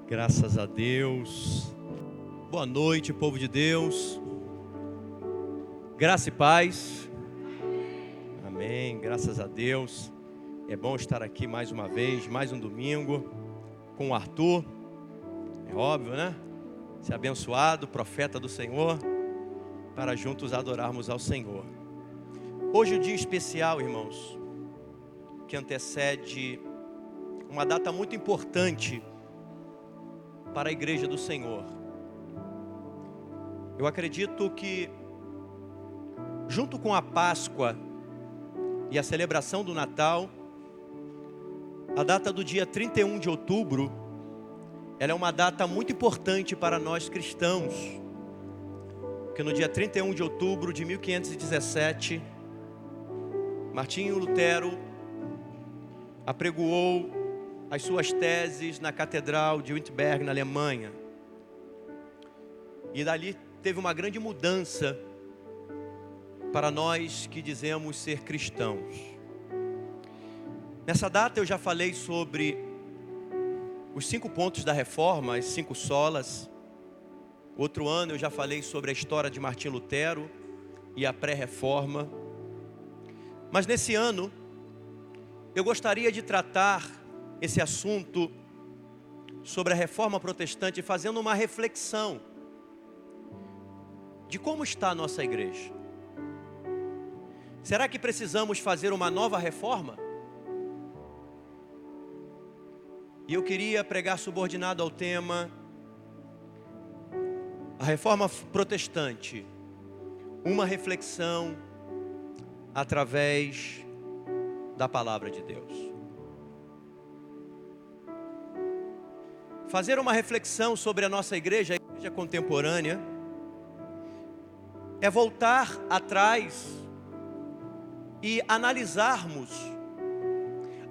Graças a Deus. Boa noite, povo de Deus. Graça e paz. Amém. Graças a Deus. É bom estar aqui mais uma vez, mais um domingo, com o Arthur. É óbvio, né? Ser abençoado, profeta do Senhor, para juntos adorarmos ao Senhor. Hoje é um dia especial, irmãos, que antecede uma data muito importante para a igreja do Senhor. Eu acredito que, junto com a Páscoa e a celebração do Natal, a data do dia 31 de outubro, ela é uma data muito importante para nós cristãos. Porque no dia 31 de outubro de 1517, Martinho Lutero apregoou as suas teses na Catedral de Wittenberg, na Alemanha. E dali teve uma grande mudança para nós que dizemos ser cristãos. Nessa data eu já falei sobre os 5 pontos da reforma, as 5 solas. Outro ano eu já falei sobre a história de Martinho Lutero e a pré-reforma. Mas nesse ano eu gostaria de tratar esse assunto sobre a reforma protestante, fazendo uma reflexão de como está a nossa igreja. Será que precisamos fazer uma nova reforma? E eu queria pregar subordinado ao tema a reforma protestante, uma reflexão através da palavra de Deus. Fazer uma reflexão sobre a nossa igreja, a igreja contemporânea, é voltar atrás e analisarmos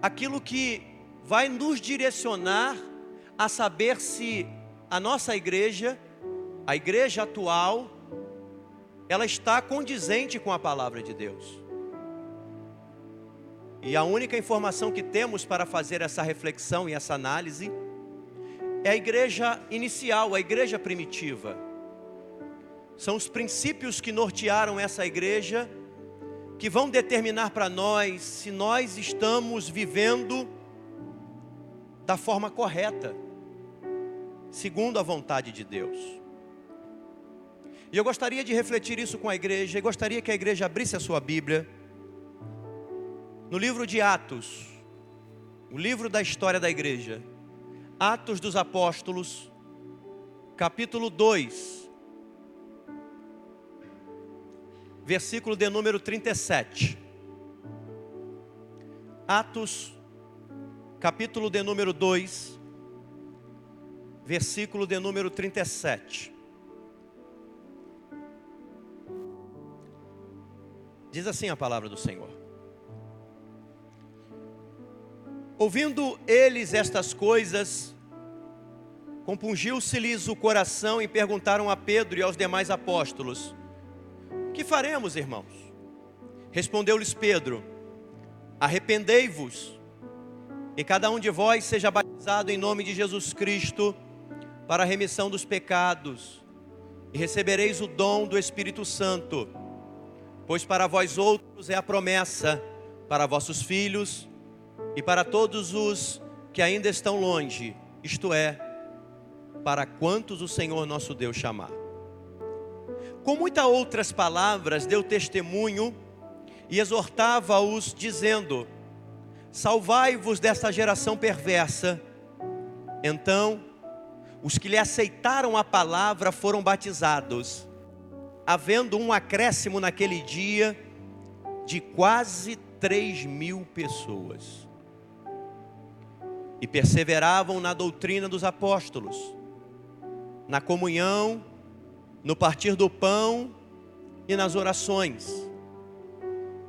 aquilo que vai nos direcionar a saber se a nossa igreja, a igreja atual, ela está condizente com a palavra de Deus. E a única informação que temos para fazer essa reflexão e essa análise é a igreja inicial, a igreja primitiva. São os princípios que nortearam essa igreja que vão determinar para nós se nós estamos vivendo da forma correta, segundo a vontade de Deus. E eu gostaria de refletir isso com a igreja, e gostaria que a igreja abrisse a sua Bíblia no livro de Atos, o livro da história da igreja. Atos dos Apóstolos, capítulo 2, versículo de número 37. Atos, capítulo de número 2, versículo de número 37. Diz assim a palavra do Senhor: ouvindo eles estas coisas, compungiu-se-lhes o coração e perguntaram a Pedro e aos demais apóstolos: que faremos, irmãos? Respondeu-lhes Pedro: arrependei-vos, e cada um de vós seja batizado em nome de Jesus Cristo, para a remissão dos pecados, e recebereis o dom do Espírito Santo, pois para vós outros é a promessa, para vossos filhos, e para todos os que ainda estão longe, isto é, para quantos o Senhor nosso Deus chamar. Com muitas outras palavras deu testemunho e exortava-os dizendo: salvai-vos desta geração perversa. Então, os que lhe aceitaram a palavra foram batizados, havendo um acréscimo naquele dia de quase 3.000 pessoas. E perseveravam na doutrina dos apóstolos, na comunhão, no partir do pão e nas orações.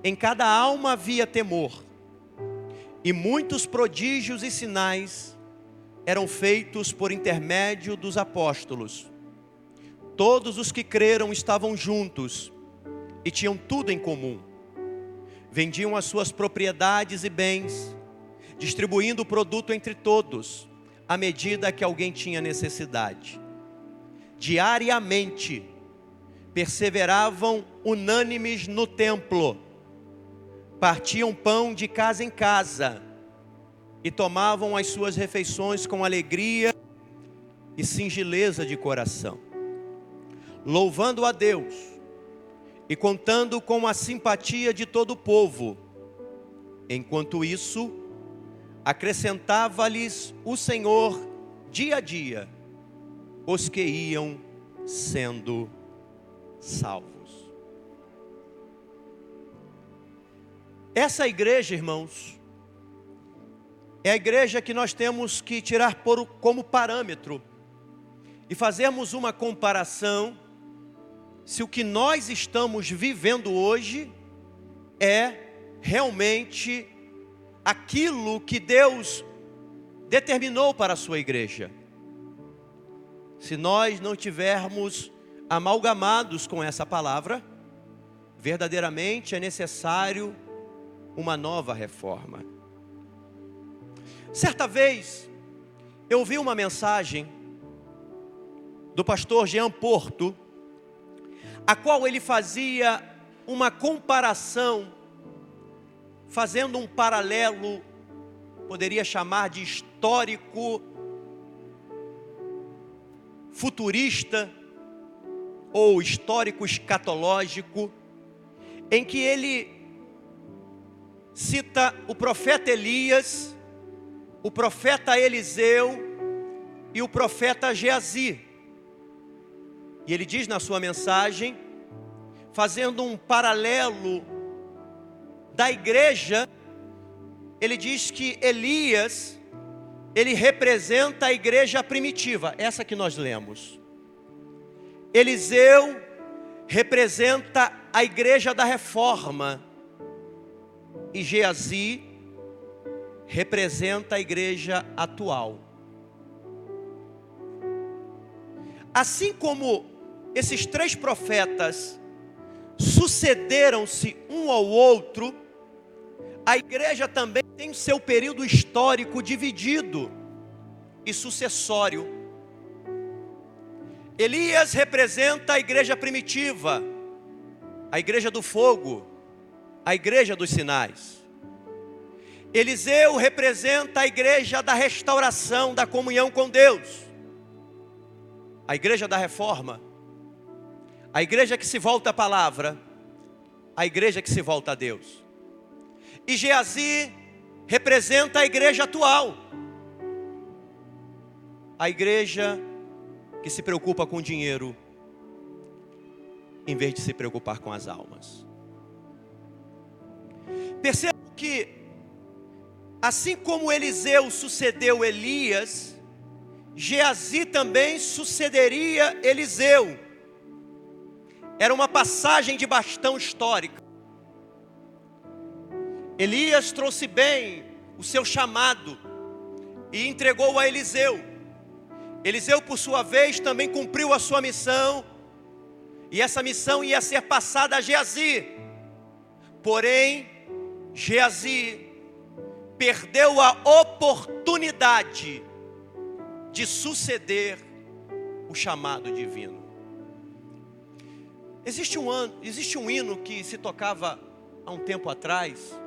Em cada alma havia temor, e muitos prodígios e sinais eram feitos por intermédio dos apóstolos. Todos os que creram estavam juntos e tinham tudo em comum. Vendiam as suas propriedades e bens, distribuindo o produto entre todos, à medida que alguém tinha necessidade. Diariamente, perseveravam unânimes no templo, partiam pão de casa em casa e tomavam as suas refeições com alegria e singeleza de coração, louvando a Deus e contando com a simpatia de todo o povo. Enquanto isso, acrescentava-lhes o Senhor dia a dia os que iam sendo salvos. Essa igreja, irmãos, é a igreja que nós temos que tirar como parâmetro e fazermos uma comparação se o que nós estamos vivendo hoje é realmente aquilo que Deus determinou para a sua igreja. Se nós não tivermos amalgamados com essa palavra, verdadeiramente é necessário uma nova reforma. Certa vez, eu ouvi uma mensagem do pastor Jean Porto, a qual ele fazia uma comparação, fazendo um paralelo, poderia chamar de histórico, futurista, ou histórico escatológico, em que ele cita o profeta Elias, o profeta Eliseu e o profeta Geazi. E ele diz na sua mensagem, fazendo um paralelo da igreja, ele diz que Elias, ele representa a igreja primitiva, essa que nós lemos. Eliseu representa a igreja da reforma. E Geazi representa a igreja atual. Assim como esses três profetas sucederam-se um ao outro, a igreja também tem seu período histórico dividido e sucessório. Elias representa a igreja primitiva, a igreja do fogo, a igreja dos sinais. Eliseu representa a igreja da restauração, da comunhão com Deus, a igreja da reforma, a igreja que se volta à palavra, a igreja que se volta a Deus. E Geazi representa a igreja atual, a igreja que se preocupa com dinheiro, em vez de se preocupar com as almas. Perceba que, assim como Eliseu sucedeu Elias, Geazi também sucederia Eliseu. Era uma passagem de bastão histórica. Elias trouxe bem o seu chamado e entregou a Eliseu. Eliseu, por sua vez, também cumpriu a sua missão, e essa missão ia ser passada a Geazi. Porém, Geazi perdeu a oportunidade de suceder o chamado divino. Existe um hino que se tocava há um tempo atrás,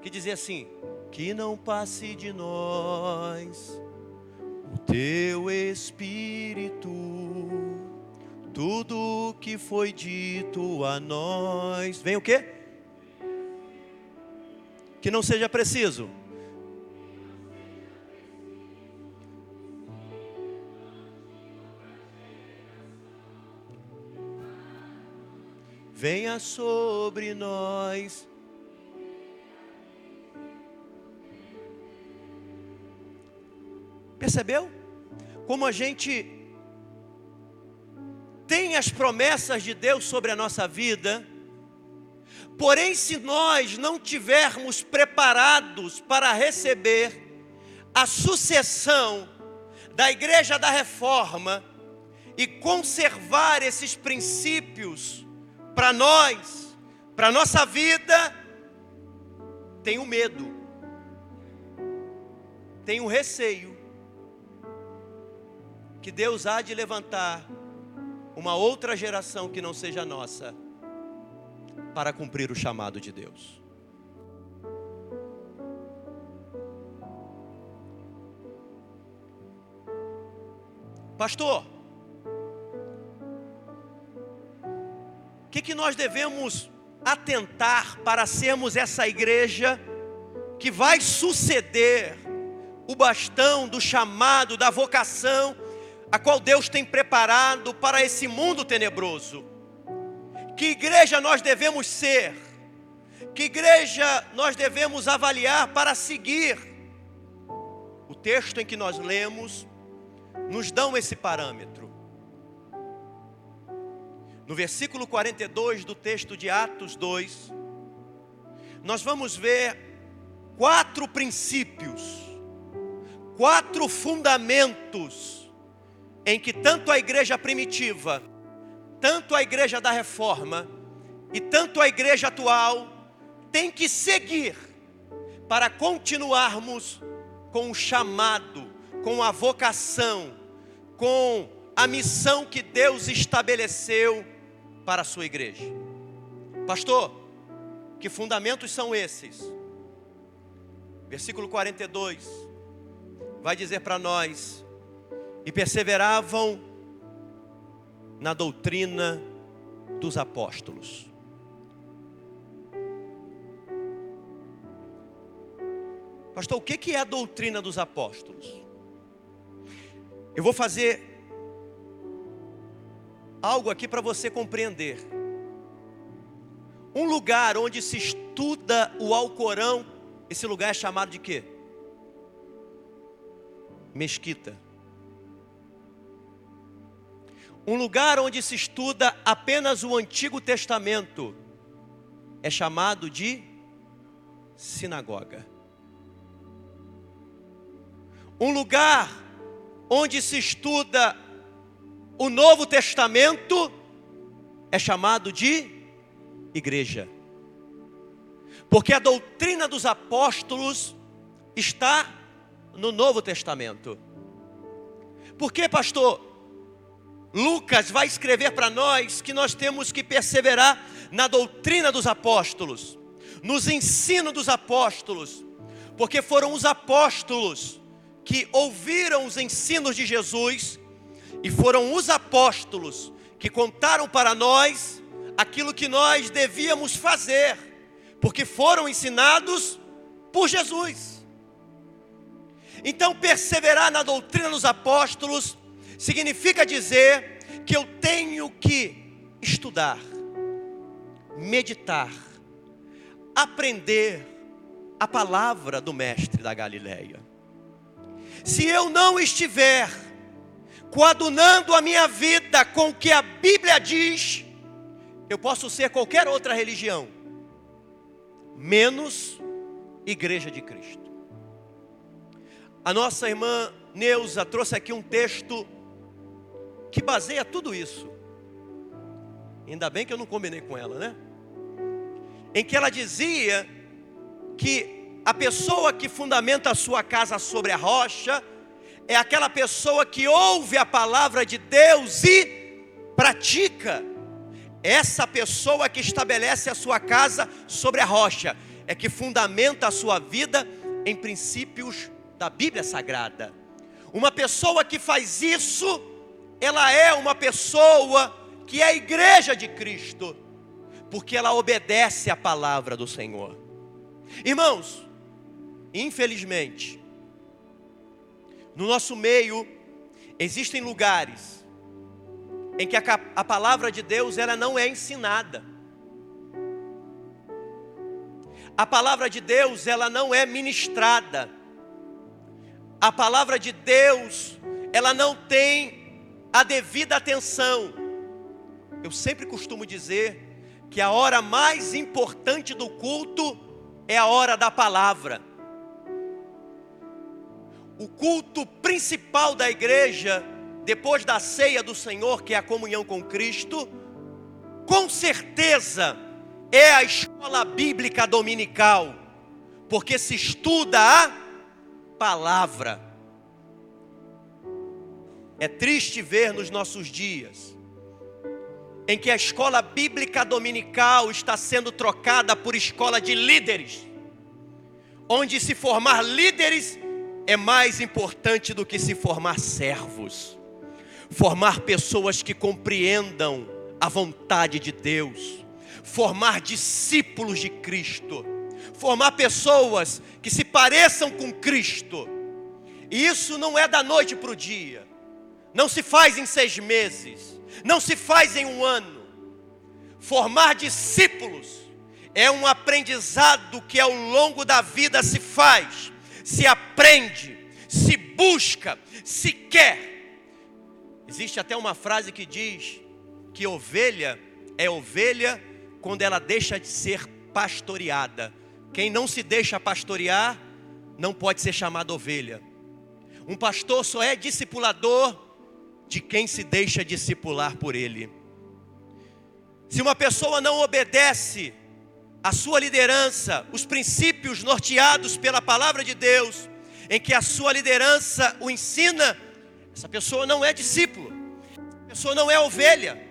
que dizia assim: que não passe de nós o teu Espírito, tudo que foi dito a nós. Vem o quê? Que não seja preciso. Venha sobre nós. Percebeu? Como a gente tem as promessas de Deus sobre a nossa vida, porém, se nós não tivermos preparados para receber a sucessão da igreja da reforma e conservar esses princípios para nós, para a nossa vida, tenho medo, tenho receio que Deus há de levantar uma outra geração que não seja nossa, para cumprir o chamado de Deus. Pastor, o que nós devemos atentar para sermos essa igreja que vai suceder o bastão do chamado, da vocação, a qual Deus tem preparado para esse mundo tenebroso? Que igreja nós devemos ser? Que igreja nós devemos avaliar para seguir? O texto em que nós lemos nos dão esse parâmetro. No versículo 42 do texto de Atos 2, nós vamos ver 4 princípios, 4 fundamentos em que tanto a igreja primitiva, tanto a igreja da reforma e tanto a igreja atual tem que seguir para continuarmos com o chamado, com a vocação, com a missão que Deus estabeleceu para a sua igreja. Pastor, que fundamentos são esses? Versículo 42 vai dizer para nós: e perseveravam na doutrina dos apóstolos. Pastor, o que é a doutrina dos apóstolos? Eu vou fazer algo aqui para você compreender. Um lugar onde se estuda o Alcorão, esse lugar é chamado de quê? Mesquita. Um lugar onde se estuda apenas o Antigo Testamento é chamado de sinagoga. Um lugar onde se estuda o Novo Testamento é chamado de igreja. Porque a doutrina dos apóstolos está no Novo Testamento. Por que, pastor? Lucas vai escrever para nós que nós temos que perseverar na doutrina dos apóstolos, nos ensinos dos apóstolos, porque foram os apóstolos que ouviram os ensinos de Jesus, e foram os apóstolos que contaram para nós aquilo que nós devíamos fazer, porque foram ensinados por Jesus. Então, perseverar na doutrina dos apóstolos significa dizer que eu tenho que estudar, meditar, aprender a palavra do mestre da Galileia. Se eu não estiver coadunando a minha vida com o que a Bíblia diz, eu posso ser qualquer outra religião, menos Igreja de Cristo. A nossa irmã Neuza trouxe aqui um texto que baseia tudo isso. Ainda bem que eu não combinei com ela, né? Em que ela dizia que a pessoa que fundamenta a sua casa sobre a rocha é aquela pessoa que ouve a palavra de Deus e pratica. Essa pessoa que estabelece a sua casa sobre a rocha é que fundamenta a sua vida em princípios da Bíblia Sagrada. Uma pessoa que faz isso, ela é uma pessoa que é a igreja de Cristo, porque ela obedece à palavra do Senhor. Irmãos, infelizmente, no nosso meio existem lugares em que a palavra de Deus ela não é ensinada. A palavra de Deus ela não é ministrada. A palavra de Deus ela não tem a devida atenção. Eu sempre costumo dizer que a hora mais importante do culto é a hora da palavra. O culto principal da igreja, depois da ceia do Senhor, que é a comunhão com Cristo, com certeza é a escola bíblica dominical, porque se estuda a palavra. É triste ver nos nossos dias em que a escola bíblica dominical está sendo trocada por escola de líderes, onde se formar líderes é mais importante do que se formar servos. Formar pessoas que compreendam a vontade de Deus, formar discípulos de Cristo, formar pessoas que se pareçam com Cristo. E isso não é da noite para o dia, não se faz em 6 meses, não se faz em 1 ano. Formar discípulos é um aprendizado que ao longo da vida se faz, se aprende, se busca, se quer. Existe até uma frase que diz que ovelha é ovelha quando ela deixa de ser pastoreada. Quem não se deixa pastorear não pode ser chamado ovelha. Um pastor só é discipulador de quem se deixa discipular por ele. Se uma pessoa não obedece à sua liderança, os princípios norteados pela palavra de Deus, em que a sua liderança o ensina, essa pessoa não é discípulo, essa pessoa não é ovelha.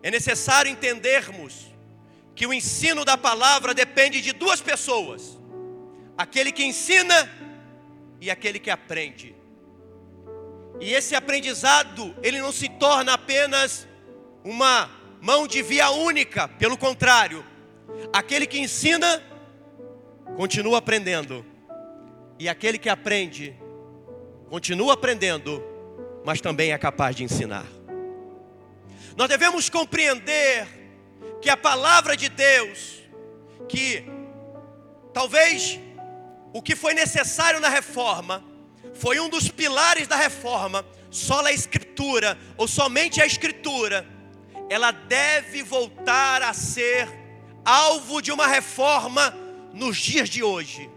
É necessário entendermos que o ensino da palavra depende de 2 pessoas: aquele que ensina e aquele que aprende. E esse aprendizado, ele não se torna apenas uma mão de via única, pelo contrário, aquele que ensina continua aprendendo, e aquele que aprende continua aprendendo, mas também é capaz de ensinar. Nós devemos compreender que a palavra de Deus, que talvez o que foi necessário na reforma, foi um dos pilares da reforma, sola escritura, ou somente a escritura, ela deve voltar a ser alvo de uma reforma nos dias de hoje.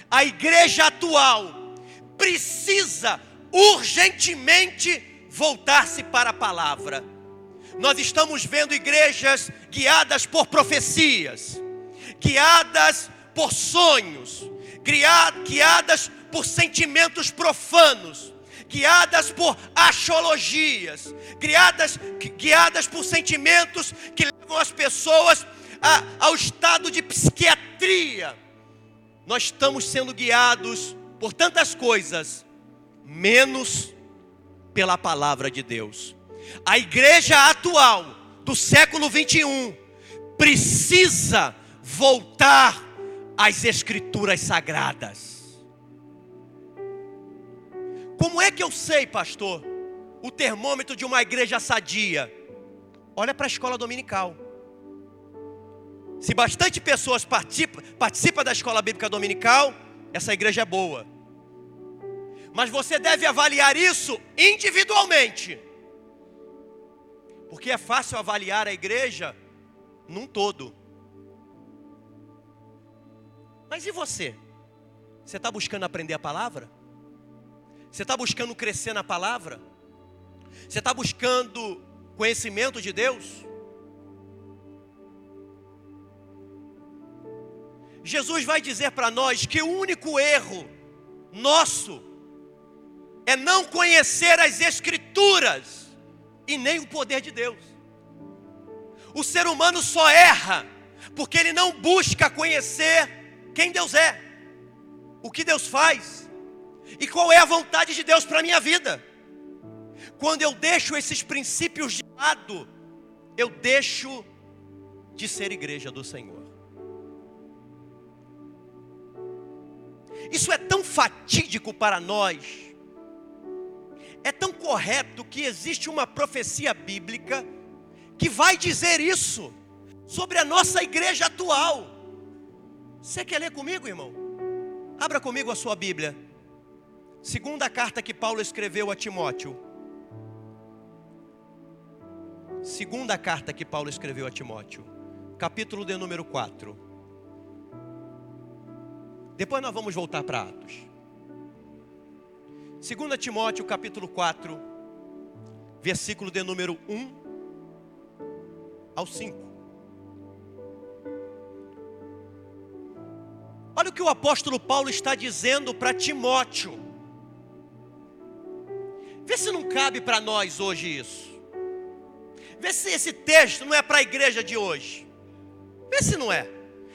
A igreja atual precisa urgentemente voltar-se para a palavra. Nós estamos vendo igrejas guiadas por profecias, guiadas por sonhos, guiadas por sentimentos profanos, guiadas por axiologias, guiadas por sentimentos que levam as pessoas ao estado de psiquiatria. Nós estamos sendo guiados por tantas coisas, menos pela palavra de Deus. A igreja atual do século 21 precisa voltar às escrituras sagradas. Como é que eu sei, pastor, o termômetro de uma igreja sadia? Olha para a escola dominical. Se bastante pessoas participam da escola bíblica dominical, essa igreja é boa. Mas você deve avaliar isso individualmente, porque é fácil avaliar a igreja num todo. Mas e você? Você está buscando aprender a palavra? Você está buscando crescer na palavra? Você está buscando conhecimento de Deus? Jesus vai dizer para nós que o único erro nosso é não conhecer as Escrituras e nem o poder de Deus. O ser humano só erra porque ele não busca conhecer quem Deus é, o que Deus faz e qual é a vontade de Deus para a minha vida. Quando eu deixo esses princípios de lado, eu deixo de ser igreja do Senhor. Isso é tão fatídico para nós, é tão correto que existe uma profecia bíblica que vai dizer isso sobre a nossa igreja atual. Você quer ler comigo, irmão? Abra comigo a sua Bíblia. Segunda carta que Paulo escreveu a Timóteo. Segunda carta que Paulo escreveu a Timóteo, capítulo de número 4. Depois nós vamos voltar para Atos. 2 Timóteo capítulo 4, versículo de número 1 ao 5. Olha o que o apóstolo Paulo está dizendo para Timóteo. Vê se não cabe para nós hoje isso. Vê se esse texto não é para a igreja de hoje. Vê se não é.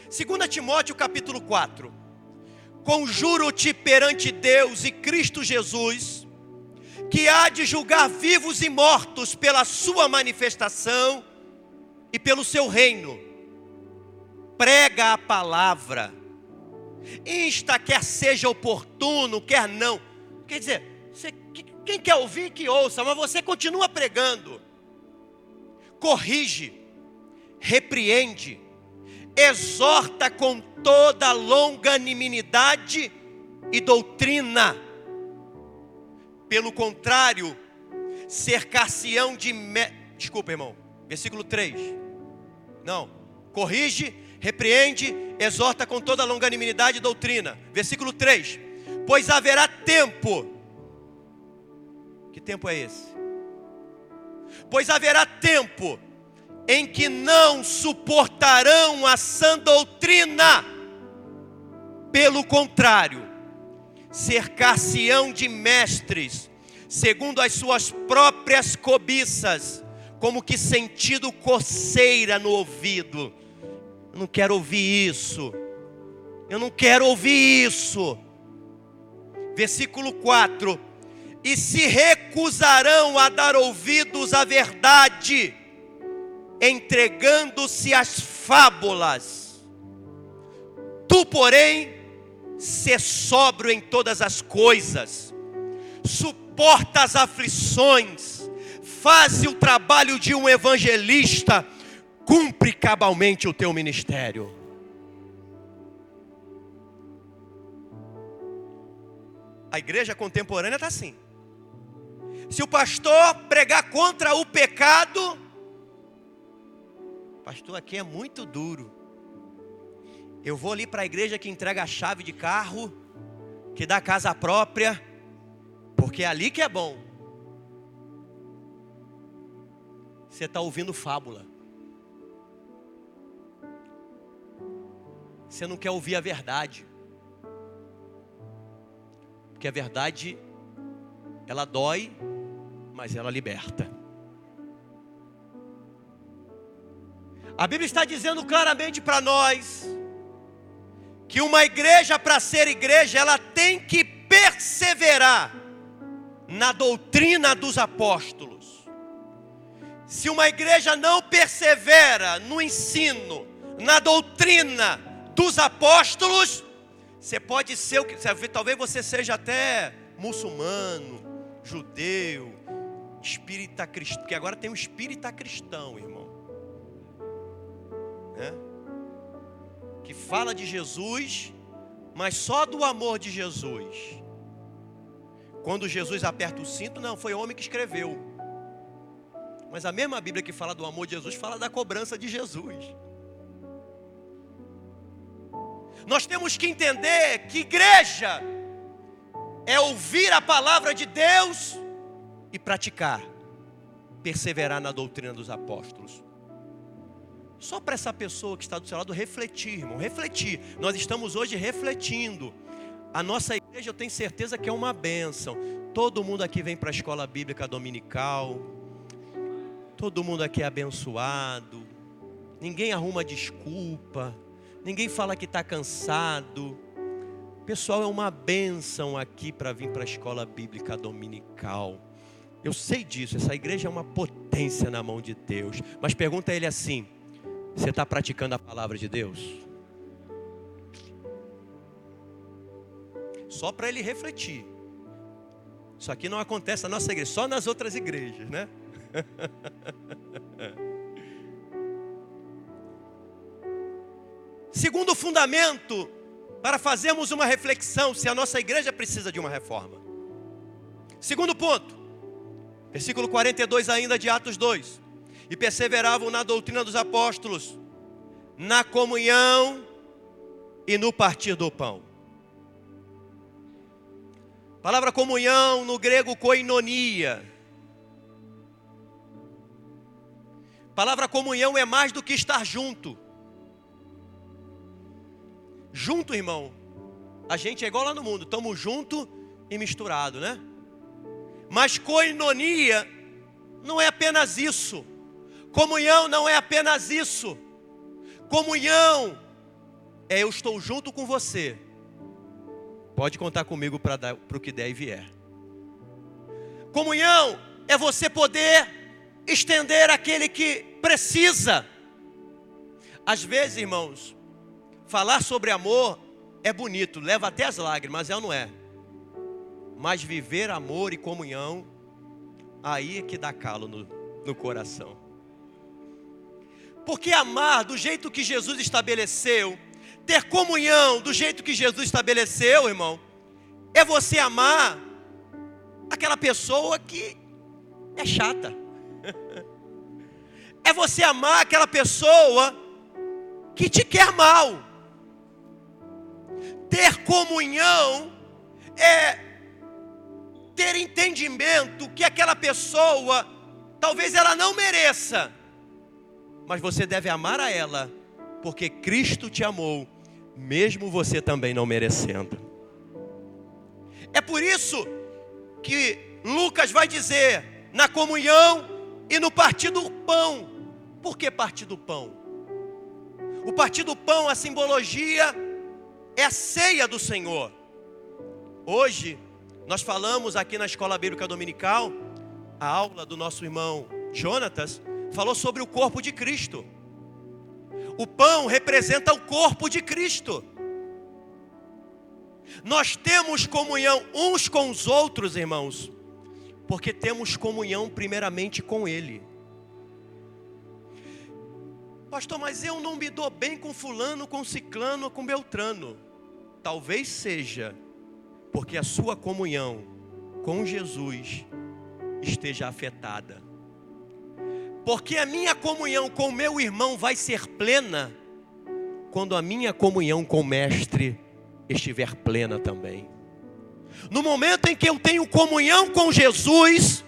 2 Timóteo capítulo 4. Conjuro-te perante Deus e Cristo Jesus, que há de julgar vivos e mortos pela sua manifestação e pelo seu reino. Prega a palavra. Insta, quer seja oportuno, quer não. Quer dizer, quem quer ouvir, que ouça, mas você continua pregando. Corrige, repreende, exorta com toda longanimidade e doutrina. Pelo contrário, cercar-se-ão de... Desculpa, irmão. Versículo 3. Não. Corrige, repreende, exorta com toda longanimidade e doutrina. Versículo 3. Pois haverá tempo. Que tempo é esse? Pois haverá tempo em que não suportarão a sã doutrina. Pelo contrário, cercar-se-ão de mestres, segundo as suas próprias cobiças, como que sentindo coceira no ouvido. Eu não quero ouvir isso. Eu não quero ouvir isso. Versículo 4. E se recusarão a dar ouvidos à verdade, entregando-se às fábulas. Tu, porém, sê sóbrio em todas as coisas, suporta as aflições, faze o trabalho de um evangelista, cumpre cabalmente o teu ministério. A igreja contemporânea está assim. Se o pastor pregar contra o pecado, pastor, aqui é muito duro. Eu vou ali para a igreja que entrega a chave de carro, que dá casa própria, porque é ali que é bom. Você está ouvindo fábula. Você não quer ouvir a verdade. Porque a verdade, ela dói, mas ela liberta. A Bíblia está dizendo claramente para nós que uma igreja, para ser igreja, ela tem que perseverar na doutrina dos apóstolos. Se uma igreja não persevera no ensino, na doutrina dos apóstolos, você pode ser o que, talvez você seja até muçulmano, judeu, espírita cristão, porque agora tem um espírita cristão, irmão, que fala de Jesus, mas só do amor de Jesus. Quando Jesus aperta o cinto, não, foi o homem que escreveu. Mas a mesma Bíblia que fala do amor de Jesus, fala da cobrança de Jesus. Nós temos que entender que igreja é ouvir a palavra de Deus e praticar, perseverar na doutrina dos apóstolos. Só para essa pessoa que está do seu lado refletir, irmão, refletir. Nós estamos hoje refletindo. A nossa igreja, eu tenho certeza que é uma bênção. Todo mundo aqui vem para a escola bíblica dominical. Todo mundo aqui é abençoado. Ninguém arruma desculpa. Ninguém fala que está cansado. Pessoal, é uma bênção aqui para vir para a escola bíblica dominical. Eu sei disso, essa igreja é uma potência na mão de Deus. Mas pergunta a ele assim: você está praticando a palavra de Deus? Só para ele refletir. Isso aqui não acontece na nossa igreja, só nas outras igrejas, né? Segundo fundamento para fazermos uma reflexão se a nossa igreja precisa de uma reforma. Segundo ponto, versículo 42 ainda de Atos 2. E perseveravam na doutrina dos apóstolos, na comunhão e no partir do pão. Palavra comunhão, no grego koinonia. Palavra comunhão é mais do que estar junto. Junto, irmão, a gente é igual lá no mundo, estamos junto e misturado, né? Mas koinonia não é apenas isso. Comunhão não é apenas isso. Comunhão é eu estou junto com você. Pode contar comigo para o que der e vier. Comunhão é você poder estender aquele que precisa. Às vezes, irmãos, falar sobre amor é bonito, leva até as lágrimas, é ou não é? Mas viver amor e comunhão, aí é que dá calo no coração. Porque amar do jeito que Jesus estabeleceu, ter comunhão do jeito que Jesus estabeleceu, irmão, é você amar aquela pessoa que é chata. É você amar aquela pessoa que te quer mal. Ter comunhão é ter entendimento que aquela pessoa, talvez ela não mereça, mas você deve amar a ela, porque Cristo te amou, mesmo você também não merecendo. É por isso que Lucas vai dizer, na comunhão e no partir do pão. Por que partir do pão? O partir do pão, a simbologia, é a ceia do Senhor. Hoje, nós falamos aqui na Escola Bíblica Dominical, a aula do nosso irmão Jonatas, falou sobre o corpo de Cristo. O pão representa o corpo de Cristo. Nós temos comunhão uns com os outros, irmãos, porque temos comunhão primeiramente com Ele. Pastor, mas eu não me dou bem com fulano, com ciclano, com beltrano. Talvez seja porque a sua comunhão com Jesus esteja afetada. Porque a minha comunhão com o meu irmão vai ser plena quando a minha comunhão com o Mestre estiver plena também. No momento em que eu tenho comunhão com Jesus,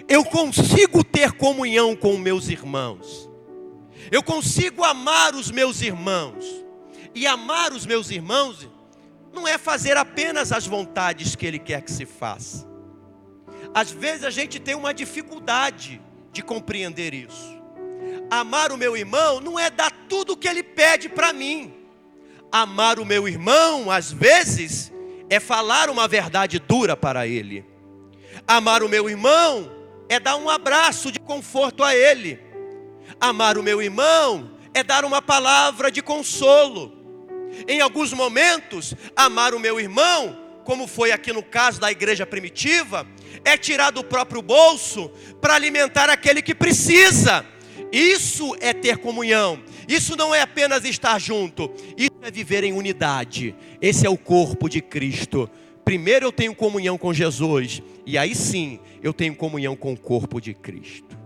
eu consigo ter comunhão com meus irmãos. Eu consigo amar os meus irmãos. E amar os meus irmãos não é fazer apenas as vontades que Ele quer que se faça. Às vezes a gente tem uma dificuldade de compreender isso. Amar o meu irmão não é dar tudo o que ele pede para mim. Amar o meu irmão, às vezes, é falar uma verdade dura para ele. Amar o meu irmão é dar um abraço de conforto a ele. Amar o meu irmão é dar uma palavra de consolo. Em alguns momentos, amar o meu irmão, como foi aqui no caso da igreja primitiva, é tirar do próprio bolso para alimentar aquele que precisa. Isso é ter comunhão. Isso não é apenas estar junto. Isso é viver em unidade. Esse é o corpo de Cristo. Primeiro eu tenho comunhão com Jesus, e aí sim eu tenho comunhão com o corpo de Cristo.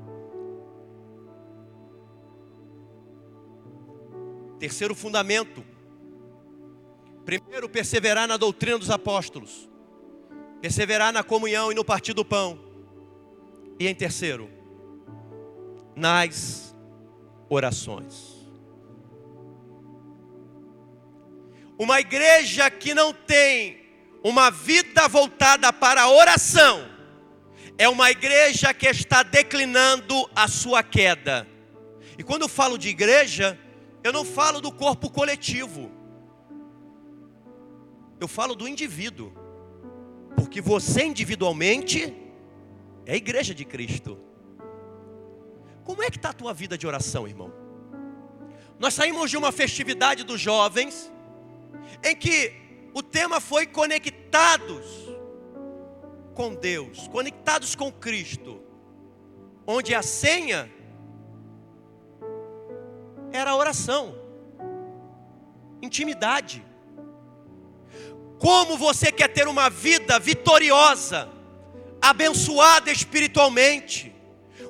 Terceiro fundamento. Primeiro, perseverar na doutrina dos apóstolos. Perseverar na comunhão e no partir do pão. E em terceiro, nas orações. Uma igreja que não tem uma vida voltada para a oração é uma igreja que está declinando a sua queda. E quando eu falo de igreja, eu não falo do corpo coletivo. Eu falo do indivíduo. Porque você individualmente é a igreja de Cristo. Como é que está a tua vida de oração, irmão? Nós saímos de uma festividade dos jovens, em que o tema foi conectados com Deus, conectados com Cristo, onde a senha era a oração, intimidade. Como você quer ter uma vida vitoriosa, abençoada espiritualmente,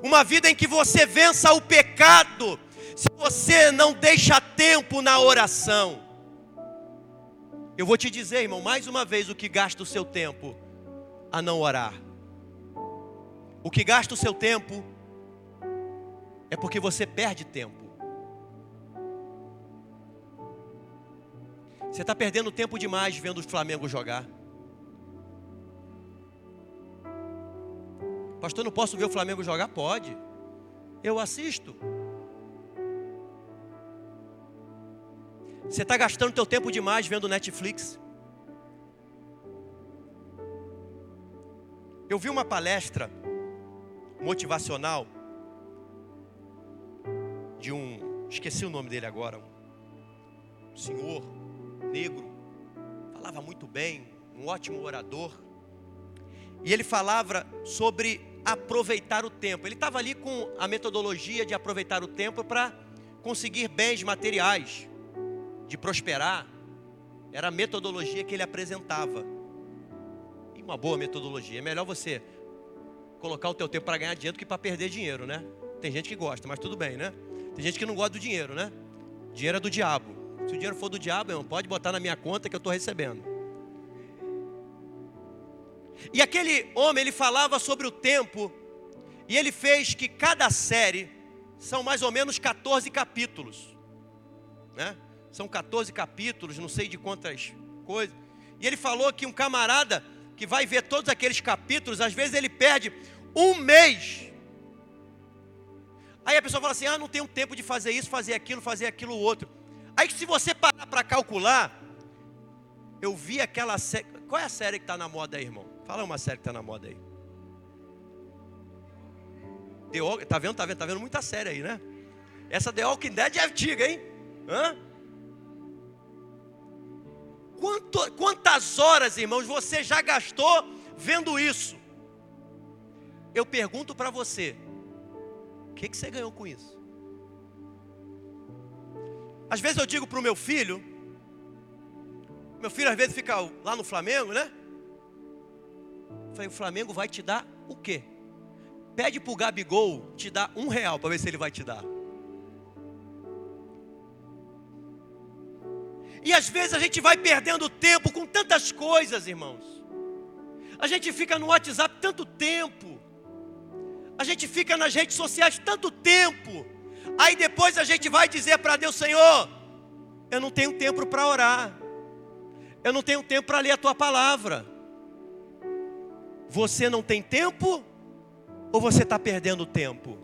uma vida em que você vença o pecado, se você não deixa tempo na oração? Eu vou te dizer, irmão, mais uma vez, o que gasta o seu tempo a não orar. O que gasta o seu tempo é porque você perde tempo. Você está perdendo tempo demais vendo o Flamengo jogar. Pastor, não posso ver o Flamengo jogar? Pode. Eu assisto. Você está gastando teu tempo demais vendo Netflix. Eu vi uma palestra motivacional de esqueci o nome dele agora, um senhor negro, falava muito bem, um ótimo orador. E ele falava sobre aproveitar o tempo. Ele estava ali com a metodologia de aproveitar o tempo para conseguir bens materiais, de prosperar. Era a metodologia que ele apresentava. E uma boa metodologia. É melhor você colocar o teu tempo para ganhar dinheiro do que para perder dinheiro, né? Tem gente que gosta, mas tudo bem, né? Tem gente que não gosta do dinheiro, né? Dinheiro é do diabo. Se o dinheiro for do diabo, irmão, pode botar na minha conta que eu estou recebendo. E aquele homem, ele falava sobre o tempo, e ele fez que cada série são mais ou menos 14 capítulos, né? São 14 capítulos, não sei de quantas coisas. E ele falou que um camarada que vai ver todos aqueles capítulos, às vezes ele perde um mês. Aí a pessoa fala assim, não tenho tempo de fazer isso, fazer aquilo outro. Aí se você parar para calcular, eu vi aquela série. Qual é a série que está na moda aí, irmão? Fala uma série que está na moda aí. Tá vendo muita série aí, né? Essa The Walking Dead é antiga, hein? Quantas horas, irmãos, você já gastou vendo isso? Eu pergunto para você, o que você ganhou com isso? Às vezes eu digo para o meu filho às vezes fica lá no Flamengo, né? Eu falei, o Flamengo vai te dar o quê? Pede para o Gabigol te dar R$1 para ver se ele vai te dar. E às vezes a gente vai perdendo tempo com tantas coisas, irmãos. A gente fica no WhatsApp tanto tempo. A gente fica nas redes sociais tanto tempo. Aí depois a gente vai dizer para Deus, Senhor, eu não tenho tempo para orar. Eu não tenho tempo para ler a tua palavra. Você não tem tempo? Ou você está perdendo tempo?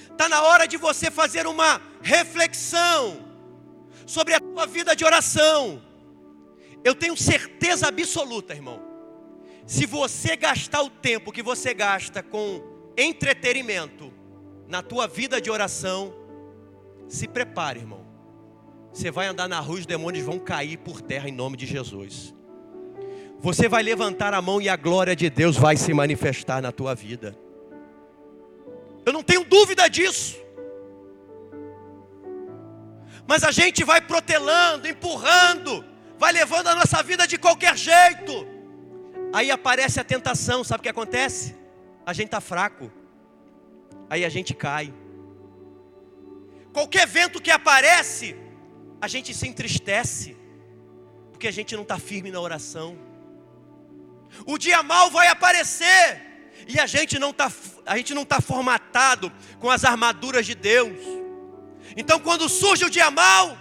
Está na hora de você fazer uma reflexão sobre a tua vida de oração. Eu tenho certeza absoluta, irmão, se você gastar o tempo que você gasta com entretenimento na tua vida de oração, se prepare, irmão. Você vai andar na rua e os demônios vão cair por terra em nome de Jesus. Você vai levantar a mão e a glória de Deus vai se manifestar na tua vida. Eu não tenho dúvida disso. Mas a gente vai protelando, empurrando, vai levando a nossa vida de qualquer jeito. Aí aparece a tentação, sabe o que acontece? A gente está fraco. Aí a gente cai. Qualquer vento que aparece, a gente se entristece, porque a gente não está firme na oração. O dia mau vai aparecer, e a gente não está formatado com as armaduras de Deus. Então quando surge o dia mau,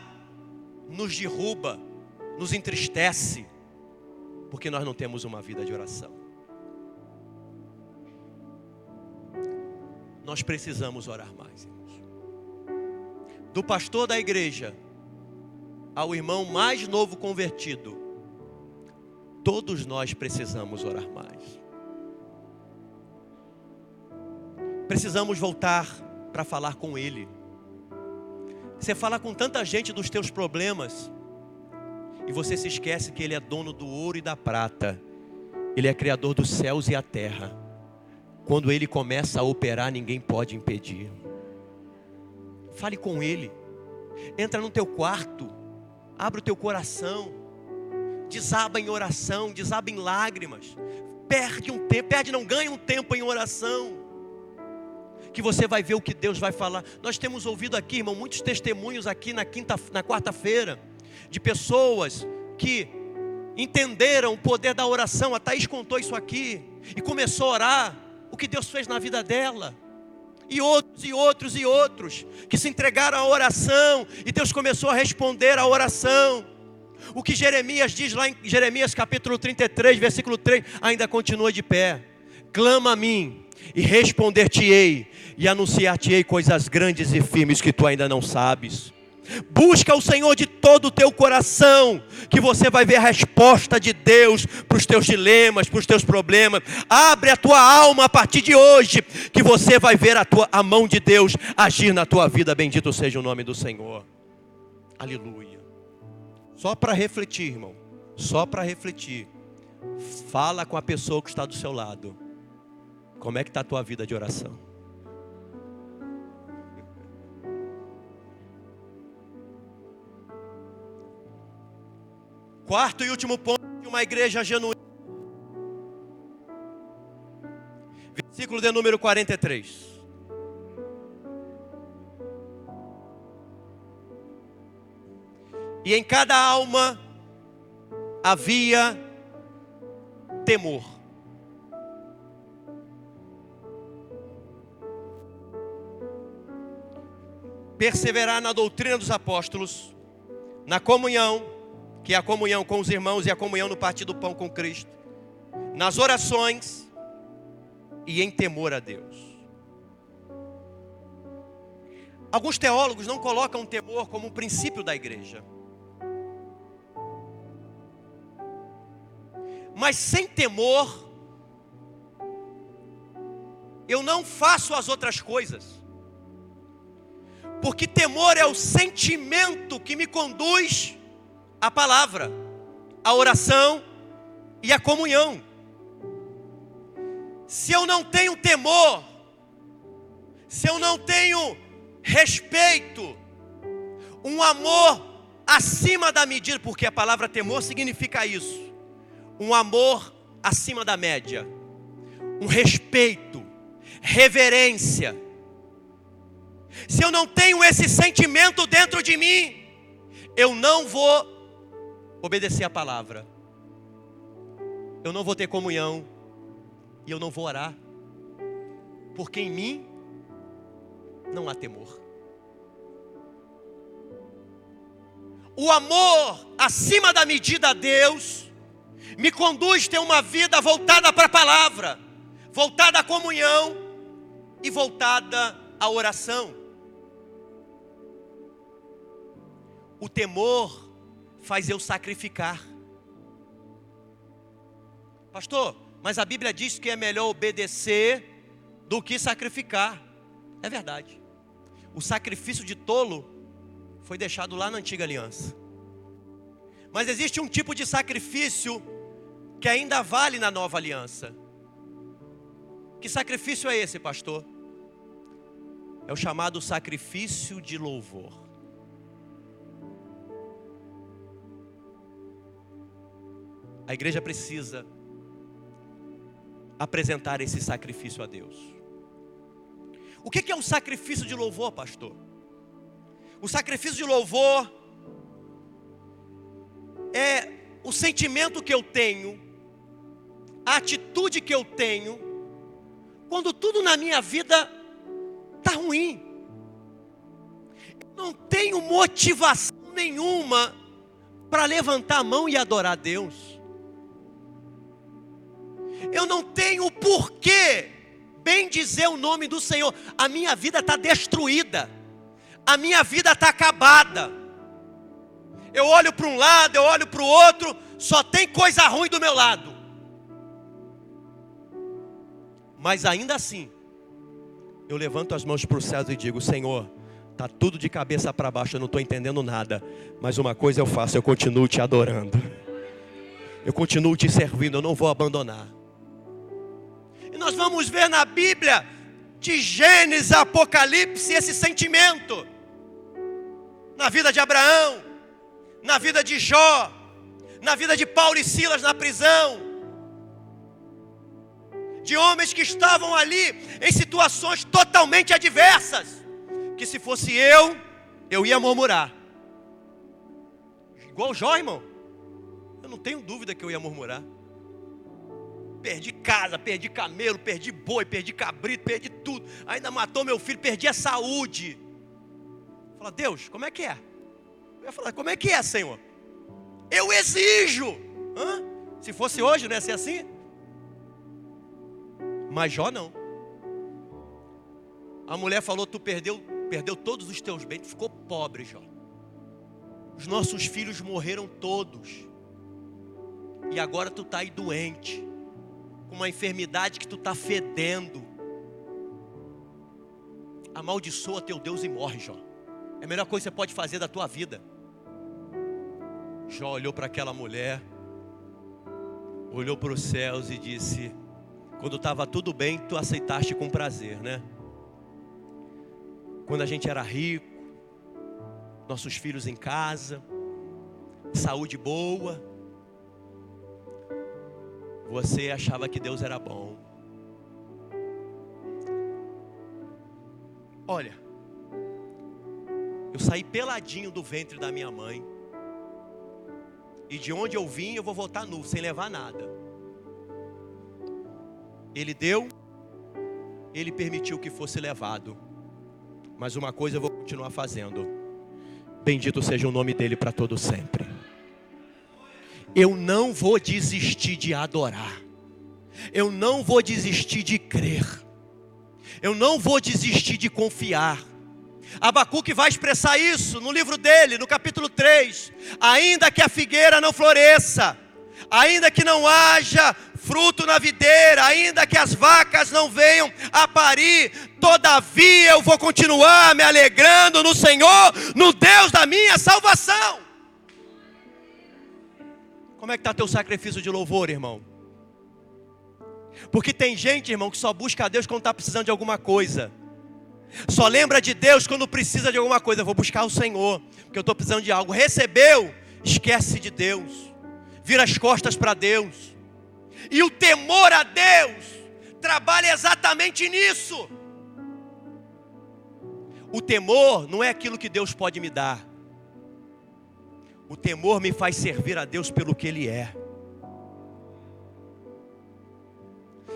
nos derruba, nos entristece, porque nós não temos uma vida de oração. Nós precisamos orar mais, irmãos. Do pastor da igreja ao irmão mais novo convertido, todos nós precisamos orar mais. Precisamos voltar para falar com Ele. Você fala com tanta gente dos teus problemas e você se esquece que Ele é dono do ouro e da prata. Ele é criador dos céus e a terra. Quando Ele começa a operar, ninguém pode impedir. Fale com Ele. Entra no teu quarto. Abre o teu coração. Desaba em oração, desaba em lágrimas. Ganha um tempo em oração. Que você vai ver o que Deus vai falar. Nós temos ouvido aqui, irmão, muitos testemunhos aqui na quarta-feira, de pessoas que entenderam o poder da oração. A Thaís contou isso aqui e começou a orar. O que Deus fez na vida dela. E outros que se entregaram à oração e Deus começou a responder à oração. O que Jeremias diz lá em Jeremias capítulo 33, versículo 3, ainda continua de pé. clama a mim e responder-te-ei e anunciar-te-ei coisas grandes e firmes que tu ainda não sabes. Busca o Senhor de todo o teu coração, que você vai ver a resposta de Deus para os teus dilemas, para os teus problemas. Abre a tua alma a partir de hoje, que você vai ver a mão de Deus agir na tua vida. Bendito seja o nome do Senhor. Aleluia. Só para refletir, irmão. Só para refletir. Fala com a pessoa que está do seu lado. Como é que está a tua vida de oração? Quarto e último ponto de uma igreja genuína. Versículo de número 43. E em cada alma havia temor. Perseverar na doutrina dos apóstolos, na comunhão, que é a comunhão com os irmãos e a comunhão no partir do pão com Cristo, nas orações e em temor a Deus. Alguns teólogos não colocam o temor como um princípio da igreja. Mas sem temor, eu não faço as outras coisas. Porque temor é o sentimento que me conduz à palavra, à oração e à comunhão. Se eu não tenho temor, se eu não tenho respeito, um amor acima da medida, porque a palavra temor significa isso. Um amor acima da média, um respeito, reverência. Se eu não tenho esse sentimento dentro de mim, eu não vou obedecer a palavra, eu não vou ter comunhão e eu não vou orar, porque em mim não há temor. O amor acima da medida a Deus me conduz a ter uma vida voltada para a palavra, voltada à comunhão e voltada à oração. O temor faz eu sacrificar. Pastor, mas a Bíblia diz que é melhor obedecer do que sacrificar. É verdade. O sacrifício de tolo foi deixado lá na antiga aliança. Mas existe um tipo de sacrifício que ainda vale na nova aliança. Que sacrifício é esse, pastor? É o chamado sacrifício de louvor. A igreja precisa apresentar esse sacrifício a Deus. O que é um sacrifício de louvor, pastor? O sacrifício de louvor é o sentimento que eu tenho, a atitude que eu tenho, quando tudo na minha vida está ruim. Eu não tenho motivação nenhuma para levantar a mão e adorar a Deus. Eu não tenho porquê bem dizer o nome do Senhor. A minha vida está destruída. A minha vida está acabada. Eu olho para um lado, eu olho para o outro, só tem coisa ruim do meu lado. Mas ainda assim, eu levanto as mãos para os céus e digo: Senhor, está tudo de cabeça para baixo, eu não estou entendendo nada. Mas uma coisa eu faço, eu continuo te adorando. Eu continuo te servindo, eu não vou abandonar. E nós vamos ver na Bíblia, de Gênesis a Apocalipse, esse sentimento. Na vida de Abraão, na vida de Jó, na vida de Paulo e Silas na prisão. De homens que estavam ali em situações totalmente adversas, que se fosse eu ia murmurar. Igual Jó, irmão. Eu não tenho dúvida que eu ia murmurar. Perdi casa, perdi camelo, perdi boi, perdi cabrito, perdi tudo. Ainda matou meu filho, perdi a saúde. Fala: Deus, como é que é? Eu ia falar: como é que é, Senhor? Eu exijo. Se fosse hoje, não ia ser assim? Mas Jó não. A mulher falou: tu perdeu todos os teus bens, tu ficou pobre, Jó. Os nossos filhos morreram todos. E agora tu está aí doente, com uma enfermidade que tu está fedendo. Amaldiçoa teu Deus e morre, Jó. É a melhor coisa que você pode fazer da tua vida. Jó olhou para aquela mulher, olhou para os céus e disse: quando estava tudo bem, tu aceitaste com prazer, né? Quando a gente era rico, nossos filhos em casa, saúde boa, você achava que Deus era bom. Olha, eu saí peladinho do ventre da minha mãe, e de onde eu vim eu vou voltar nu, sem levar nada. Ele deu, Ele permitiu que fosse levado, mas uma coisa eu vou continuar fazendo: bendito seja o nome dEle para todo sempre. Eu não vou desistir de adorar, eu não vou desistir de crer, eu não vou desistir de confiar. Abacuque vai expressar isso no livro dele, no capítulo 3. Ainda que a figueira não floresça, ainda que não haja fruto na videira, ainda que as vacas não venham a parir, todavia eu vou continuar me alegrando no Senhor, no Deus da minha salvação. Como é que está teu sacrifício de louvor, irmão? Porque tem gente, irmão, que só busca a Deus quando está precisando de alguma coisa. Só lembra de Deus quando precisa de alguma coisa. Eu vou buscar o Senhor, porque eu estou precisando de algo. Recebeu, esquece de Deus, vira as costas para Deus. E o temor a Deus trabalha exatamente nisso. O temor não é aquilo que Deus pode me dar. O temor me faz servir a Deus pelo que Ele é.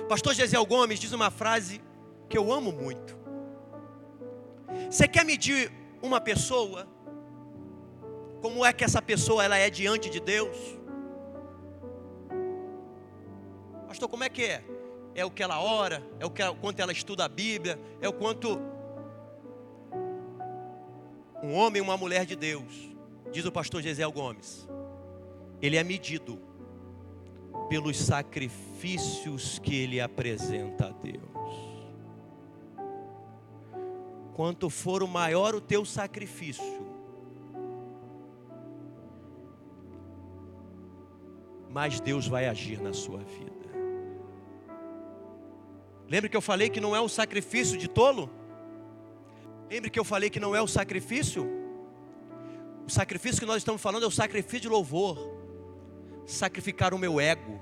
Pastor Gesiel Gomes diz uma frase que eu amo muito. Você quer medir uma pessoa? Como é que essa pessoa ela é diante de Deus? Pastor, como é que é? É o que ela ora? É o quanto ela estuda a Bíblia? É o quanto um homem e uma mulher de Deus, diz o pastor Gesiel Gomes, ele é medido pelos sacrifícios que ele apresenta a Deus. Quanto for o maior o teu sacrifício, mais Deus vai agir na sua vida. Lembra que eu falei que não é um sacrifício de tolo? Lembra que eu falei que não é o sacrifício? O sacrifício que nós estamos falando é o sacrifício de louvor. Sacrificar o meu ego,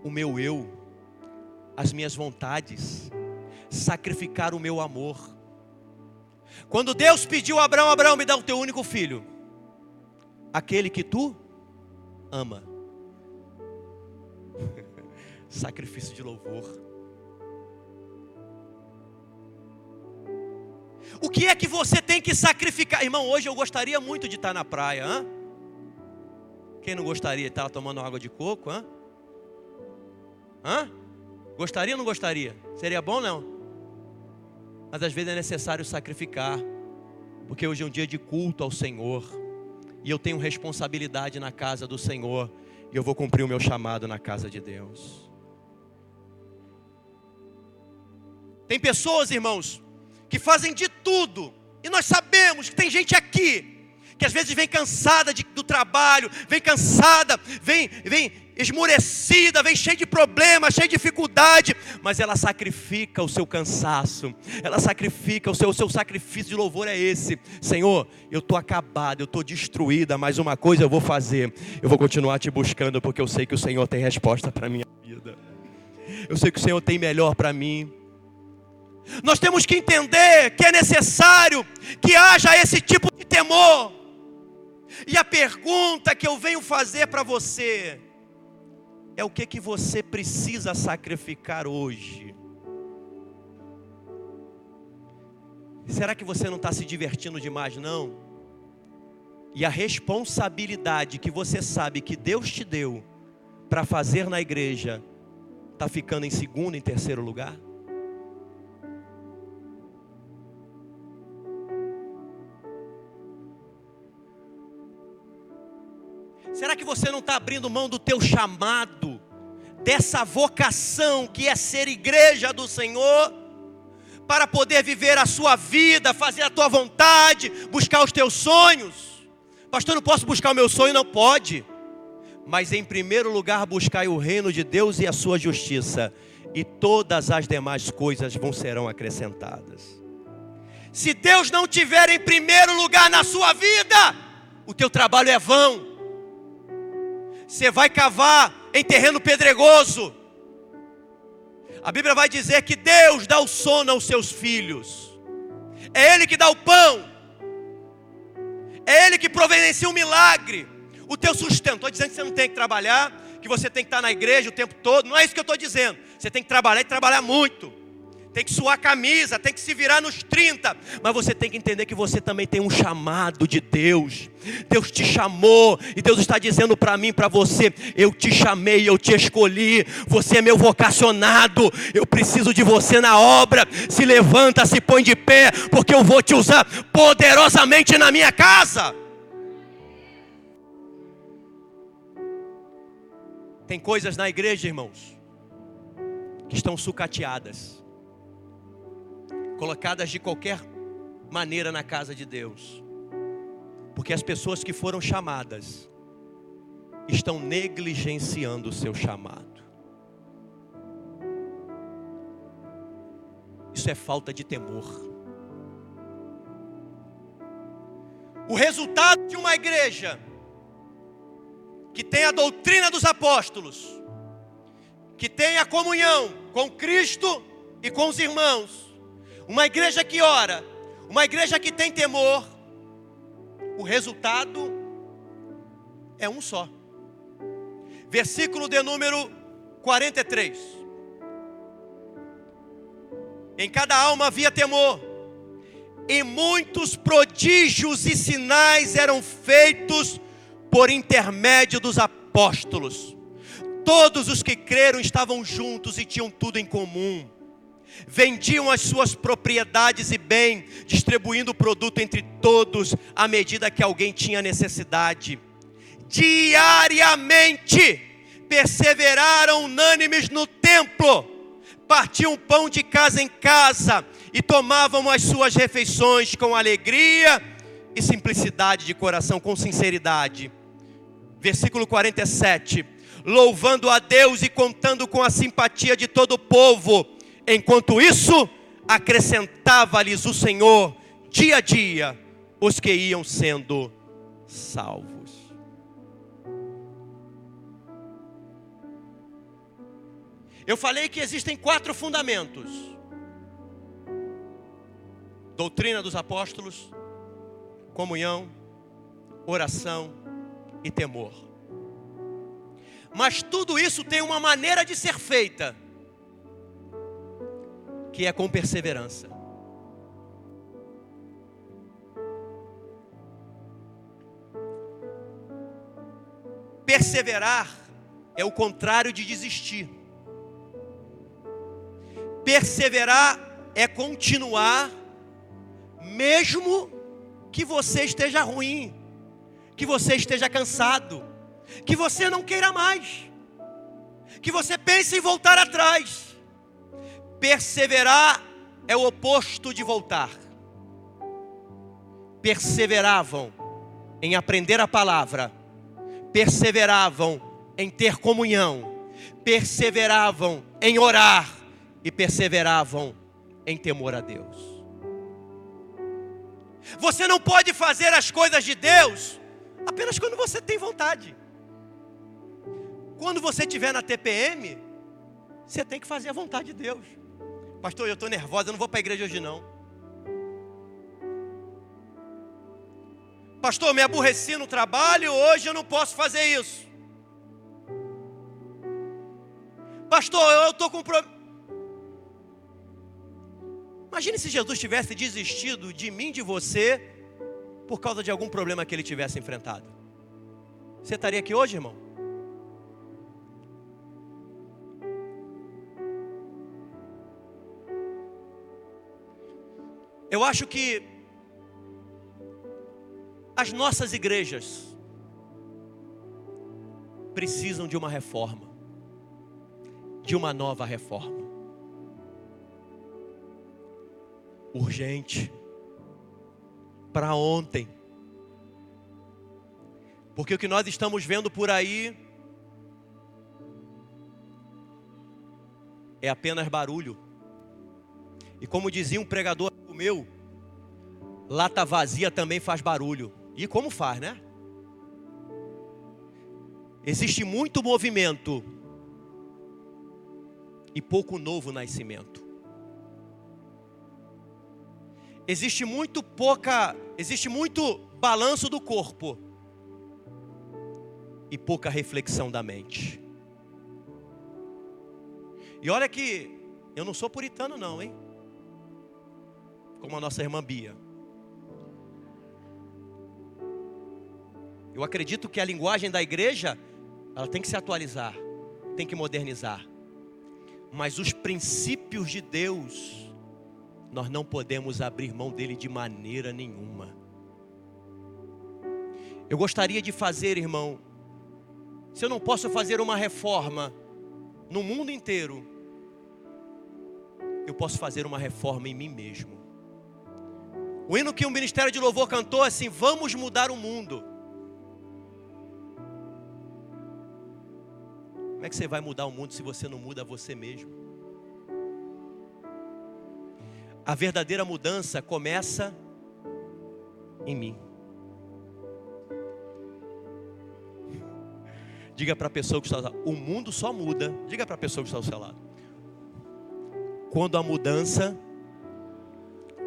o meu eu, as minhas vontades, sacrificar o meu amor. Quando Deus pediu a Abraão: Abraão, me dá o teu único filho, aquele que tu ama. Sacrifício de louvor. O que é que você tem que sacrificar? Irmão, hoje eu gostaria muito de estar na praia, hein? Quem não gostaria de estar tomando água de coco, hein? Gostaria ou não gostaria? Seria bom, não? Mas às vezes é necessário sacrificar, porque hoje é um dia de culto ao Senhor, e eu tenho responsabilidade na casa do Senhor, e eu vou cumprir o meu chamado na casa de Deus. Tem pessoas, irmãos, que fazem de tudo, e nós sabemos que tem gente aqui que às vezes vem cansada do trabalho, vem cansada, vem esmurecida, vem cheia de problemas, cheia de dificuldade, mas ela sacrifica o seu cansaço, ela sacrifica o seu sacrifício de louvor é esse: Senhor, eu estou acabada, eu estou destruída, mas uma coisa eu vou fazer, eu vou continuar te buscando, porque eu sei que o Senhor tem resposta para a minha vida, eu sei que o Senhor tem melhor para mim. Nós temos que entender que é necessário que haja esse tipo de temor. E a pergunta que eu venho fazer para você é: o que você precisa sacrificar hoje? Será que você não está se divertindo demais, não? E a responsabilidade que você sabe que Deus te deu para fazer na igreja, está ficando em segundo, em terceiro lugar? Será que você não está abrindo mão do teu chamado, dessa vocação que é ser igreja do Senhor, para poder viver a sua vida, fazer a tua vontade, buscar os teus sonhos? Pastor, eu não posso buscar o meu sonho? Não pode. Mas em primeiro lugar buscai o reino de Deus e a sua justiça, e todas as demais coisas serão acrescentadas. Se Deus não tiver em primeiro lugar na sua vida, o teu trabalho é vão. Você vai cavar em terreno pedregoso. A Bíblia vai dizer que Deus dá o sono aos seus filhos. É Ele que dá o pão. É Ele que providencia um milagre. O teu sustento. Estou dizendo que você não tem que trabalhar, que você tem que estar na igreja o tempo todo. Não é isso que eu estou dizendo. Você tem que trabalhar e trabalhar muito. Tem que suar a camisa, tem que se virar nos 30. Mas você tem que entender que você também tem um chamado de Deus. Deus te chamou e Deus está dizendo para mim, para você: eu te chamei, eu te escolhi. Você é meu vocacionado. Eu preciso de você na obra. Se levanta, se põe de pé, porque eu vou te usar poderosamente na minha casa. Tem coisas na igreja, irmãos, que estão sucateadas, colocadas de qualquer maneira na casa de Deus, porque as pessoas que foram chamadas estão negligenciando o seu chamado. Isso é falta de temor. O resultado de uma igreja que tem a doutrina dos apóstolos, que tem a comunhão com Cristo e com os irmãos, uma igreja que ora, uma igreja que tem temor, o resultado é um só. Versículo de número 43. Em cada alma havia temor, e muitos prodígios e sinais eram feitos por intermédio dos apóstolos. Todos os que creram estavam juntos e tinham tudo em comum. Vendiam as suas propriedades e bem, distribuindo o produto entre todos, à medida que alguém tinha necessidade. Diariamente perseveraram unânimes no templo, partiam pão de casa em casa e tomavam as suas refeições com alegria e simplicidade de coração, com sinceridade. Versículo 47. Louvando a Deus e contando com a simpatia de todo o povo. Enquanto isso, acrescentava-lhes o Senhor, dia a dia, os que iam sendo salvos. Eu falei que existem 4 fundamentos: doutrina dos apóstolos, comunhão, oração e temor. Mas tudo isso tem uma maneira de ser feita, que é com perseverança. Perseverar é o contrário de desistir. Perseverar é continuar, mesmo que você esteja ruim, que você esteja cansado, que você não queira mais, que você pense em voltar atrás. Perseverar é o oposto de voltar. Perseveravam em aprender a palavra, perseveravam em ter comunhão, perseveravam em orar e perseveravam em temor a Deus. Você não pode fazer as coisas de Deus apenas quando você tem vontade. Quando você estiver na TPM, você tem que fazer a vontade de Deus. Pastor, eu estou nervosa, eu não vou para a igreja hoje não. Pastor, me aborreci no trabalho, hoje eu não posso fazer isso. Pastor, eu estou com problema. Imagine se Jesus tivesse desistido de mim, de você, por causa de algum problema que ele tivesse enfrentado. Você estaria aqui hoje, irmão? Eu acho que as nossas igrejas precisam de uma reforma, de uma nova reforma. Urgente, para ontem. Porque o que nós estamos vendo por aí é apenas barulho. E como dizia um pregador meu, lata vazia também faz barulho. E como faz, né? Existe muito movimento e pouco novo nascimento. Existe muito balanço do corpo e pouca reflexão da mente. E olha que eu não sou puritano não, hein? Como a nossa irmã Bia. Eu acredito que a linguagem da igreja, ela tem que se atualizar, tem que modernizar. Mas os princípios de Deus, nós não podemos abrir mão dele de maneira nenhuma. Eu gostaria de fazer, irmão, se eu não posso fazer uma reforma no mundo inteiro, eu posso fazer uma reforma em mim mesmo. O hino que o Ministério de Louvor cantou é assim: vamos mudar o mundo. Como é que você vai mudar o mundo se você não muda você mesmo? A verdadeira mudança começa em mim. Diga para a pessoa que está ao seu lado: o mundo só muda. Diga para a pessoa que está ao seu lado: quando a mudança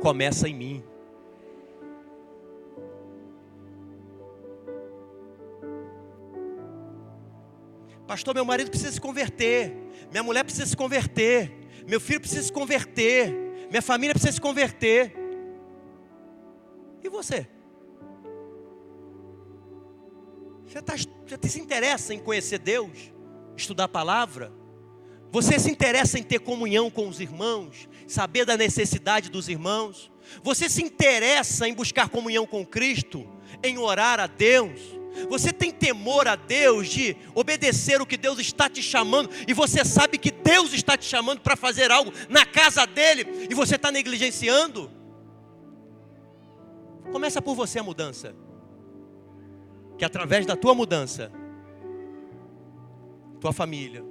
começa em mim. Pastor, meu marido precisa se converter, minha mulher precisa se converter, meu filho precisa se converter, minha família precisa se converter. E você? Você se interessa em conhecer Deus? Estudar a palavra? Você se interessa em ter comunhão com os irmãos? Saber da necessidade dos irmãos? Você se interessa em buscar comunhão com Cristo? Em orar a Deus? Você tem temor a Deus de obedecer o que Deus está te chamando, e você sabe que Deus está te chamando para fazer algo na casa dele, e você está negligenciando? Começa por você a mudança, que através da tua mudança, tua família,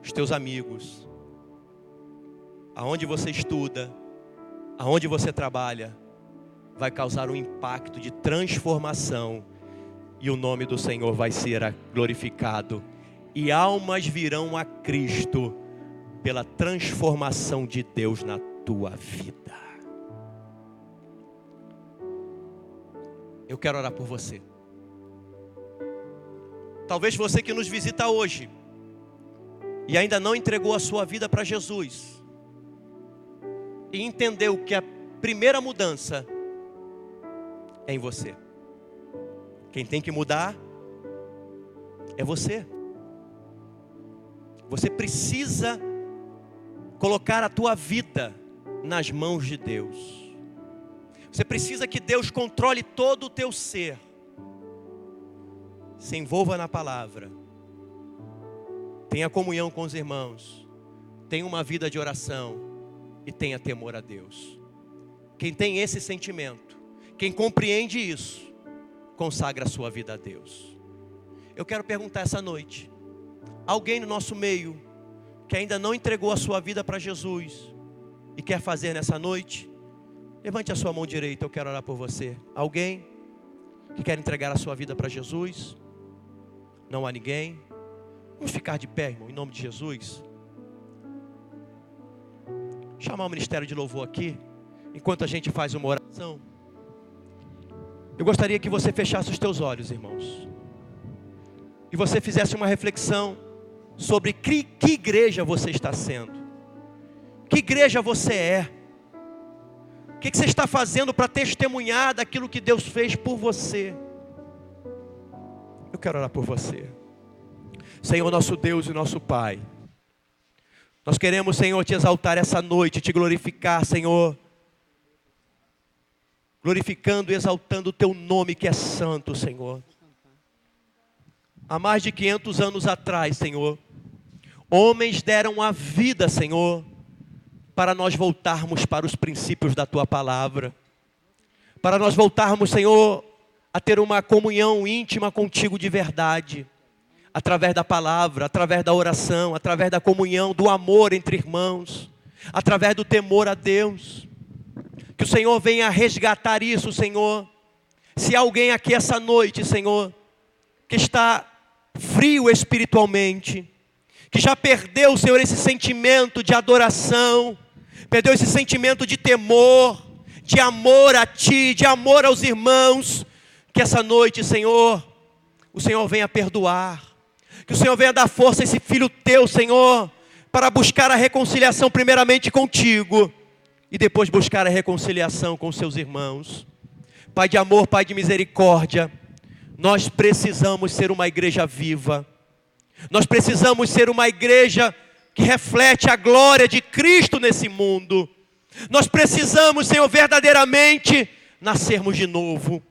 os teus amigos, aonde você estuda, aonde você trabalha, vai causar um impacto de transformação, e o nome do Senhor vai ser glorificado, e almas virão a Cristo pela transformação de Deus na tua vida. Eu quero orar por você. Talvez você que nos visita hoje e ainda não entregou a sua vida para Jesus, e entendeu que a primeira mudança é em você. Quem tem que mudar é você. Você precisa colocar a tua vida nas mãos de Deus. Você precisa que Deus controle todo o teu ser. Se envolva na palavra. Tenha comunhão com os irmãos. Tenha uma vida de oração. E tenha temor a Deus. Quem tem esse sentimento, quem compreende isso, consagra a sua vida a Deus. Eu quero perguntar essa noite: alguém no nosso meio que ainda não entregou a sua vida para Jesus e quer fazer nessa noite? Levante a sua mão direita, eu quero orar por você. Alguém que quer entregar a sua vida para Jesus? Não há ninguém? Vamos ficar de pé, irmão, em nome de Jesus. Chamar o Ministério de Louvor aqui, enquanto a gente faz uma oração. Eu gostaria que você fechasse os teus olhos, irmãos, e você fizesse uma reflexão sobre que igreja você está sendo, que igreja você é, o que você está fazendo para testemunhar daquilo que Deus fez por você. Eu quero orar por você. Senhor, nosso Deus e nosso Pai, nós queremos, Senhor, te exaltar essa noite, te glorificar, Senhor, glorificando e exaltando o Teu nome que é santo, Senhor. Há mais de 500 anos atrás, Senhor, homens deram a vida, Senhor, para nós voltarmos para os princípios da Tua palavra. Para nós voltarmos, Senhor, a ter uma comunhão íntima contigo de verdade. Através da palavra, através da oração, através da comunhão, do amor entre irmãos. Através do temor a Deus. Que o Senhor venha resgatar isso, Senhor. Se há alguém aqui essa noite, Senhor, que está frio espiritualmente, que já perdeu, Senhor, esse sentimento de adoração, perdeu esse sentimento de temor, de amor a Ti, de amor aos irmãos, que essa noite, Senhor, o Senhor venha perdoar, que o Senhor venha dar força a esse filho Teu, Senhor, para buscar a reconciliação primeiramente contigo, e depois buscar a reconciliação com seus irmãos. Pai de amor, Pai de misericórdia, nós precisamos ser uma igreja viva. Nós precisamos ser uma igreja que reflete a glória de Cristo nesse mundo. Nós precisamos, Senhor, verdadeiramente nascermos de novo.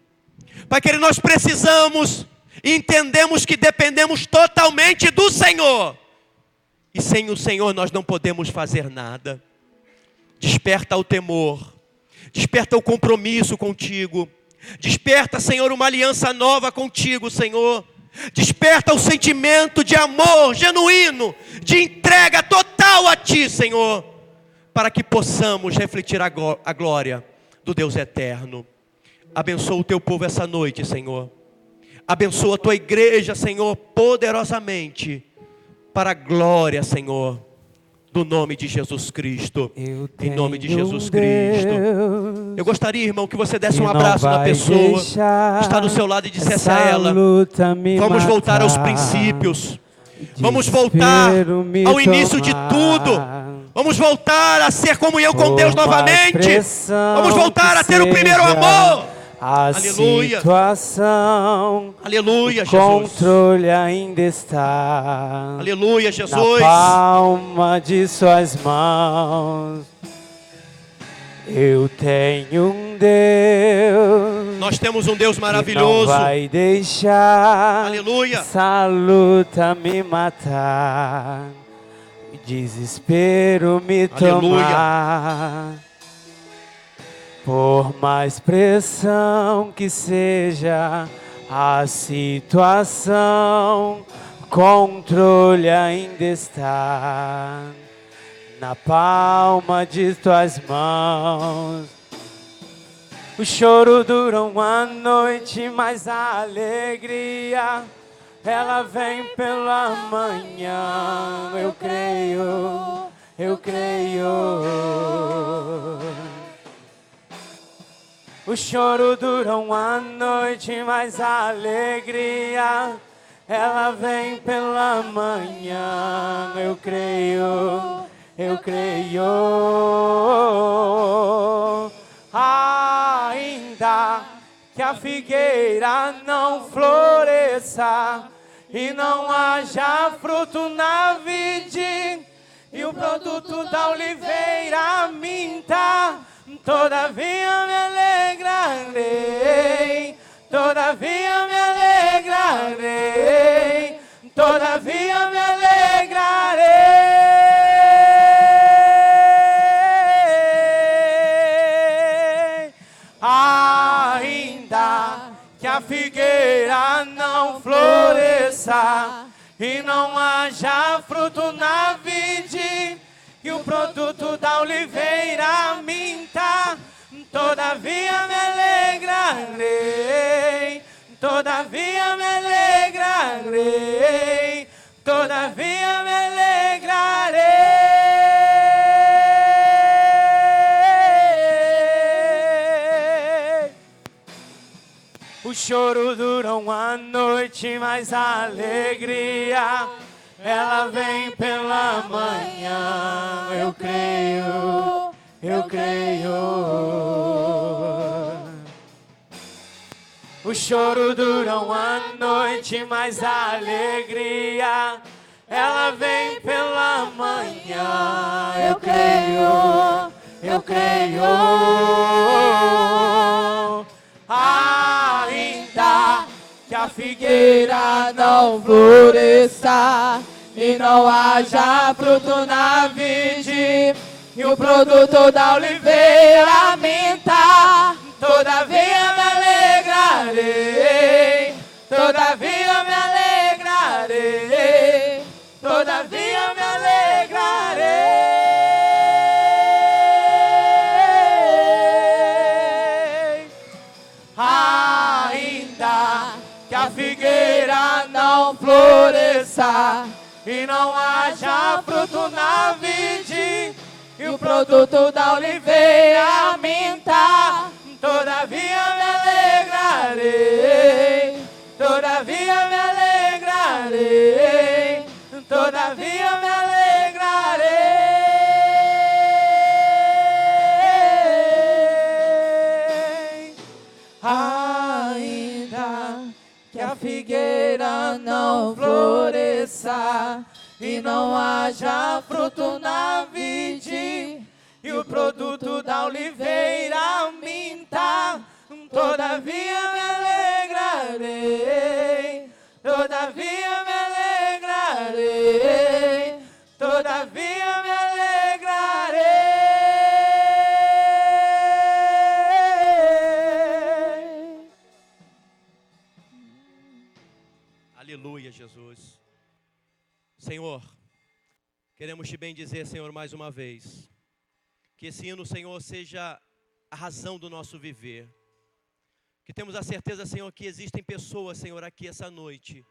Pai querido, nós precisamos e entendemos que dependemos totalmente do Senhor. E sem o Senhor nós não podemos fazer nada. Desperta o temor, desperta o compromisso contigo. Desperta, Senhor, uma aliança nova contigo, Senhor. Desperta o sentimento de amor genuíno, de entrega total a Ti, Senhor, para que possamos refletir a glória do Deus eterno. Abençoa o Teu povo essa noite, Senhor. Abençoa a Tua igreja, Senhor, poderosamente, para a glória, Senhor, do nome de Jesus Cristo. Em nome de Jesus Cristo. Eu gostaria, irmão, que você desse um abraço na pessoa que está do seu lado e dissesse a ela: vamos voltar aos princípios. Vamos voltar ao início de tudo. Vamos voltar a ser comunhão com Deus novamente. Vamos voltar a ter o primeiro amor. Aleluia. Aleluia, Jesus. O controle ainda está. Aleluia, Jesus. Na palma de Suas mãos. Eu tenho um Deus. Nós temos um Deus maravilhoso. Que não vai deixar. Aleluia. Essa luta me matar. Desespero me tomar. Por mais pressão que seja a situação, controle ainda está na palma de Tuas mãos. O choro dura uma noite, mas a alegria ela vem pela manhã. Eu creio, eu creio. O choro dura uma noite, mas a alegria ela vem pela manhã. Eu creio, eu creio. Ainda que a figueira não floresça e não haja fruto na vide e o produto da oliveira minta, todavia me alegrarei, todavia me alegrarei, todavia me alegrarei. Ainda que a figueira não floresça e não haja fruto na vide e o produto da oliveira minta, todavia me alegrarei, todavia me alegrarei, todavia me alegrarei. O choro dura uma noite, mas a alegria ela vem pela manhã. Eu creio, eu creio. O choro dura uma noite, mas a alegria ela vem pela manhã. Eu creio, eu creio. Ainda que a figueira não floresça e não haja fruto na vide, e o produto da oliveira minta, todavia me alegrarei, todavia me alegrarei, todavia me alegrarei. Ainda que a figueira não floresça e não haja fruto na vide, e o produto da oliveira minta, todavia me alegrarei, todavia me alegrarei, todavia me alegrarei. Ainda que a figueira não floresça e não haja fruto na vide, e o produto da oliveira minta, todavia me alegrarei, todavia me alegrarei, todavia me alegrarei. Aleluia, Jesus. Senhor, queremos te bendizer, Senhor, mais uma vez. Que esse hino, Senhor, seja a razão do nosso viver. Que temos a certeza, Senhor, que existem pessoas, Senhor, aqui essa noite,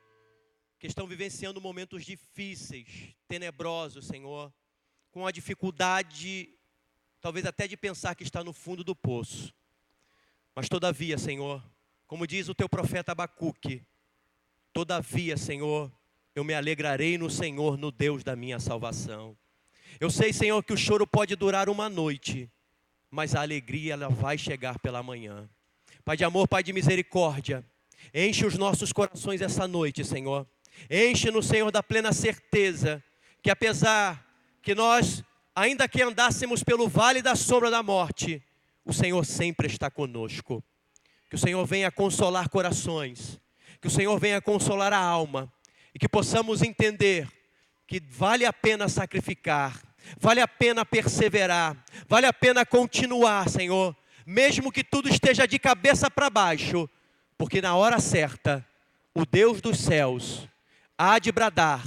que estão vivenciando momentos difíceis, tenebrosos, Senhor, com a dificuldade, talvez até de pensar que está no fundo do poço. Mas todavia, Senhor, como diz o teu profeta Abacuque, todavia, Senhor, eu me alegrarei no Senhor, no Deus da minha salvação. Eu sei, Senhor, que o choro pode durar uma noite, mas a alegria ela vai chegar pela manhã. Pai de amor, Pai de misericórdia, enche os nossos corações essa noite, Senhor. Enche-nos, Senhor, da plena certeza que apesar que nós, ainda que andássemos pelo vale da sombra da morte, o Senhor sempre está conosco. Que o Senhor venha consolar corações, que o Senhor venha consolar a alma, e que possamos entender que vale a pena sacrificar, vale a pena perseverar, vale a pena continuar, Senhor, mesmo que tudo esteja de cabeça para baixo, porque na hora certa, o Deus dos céus há de bradar,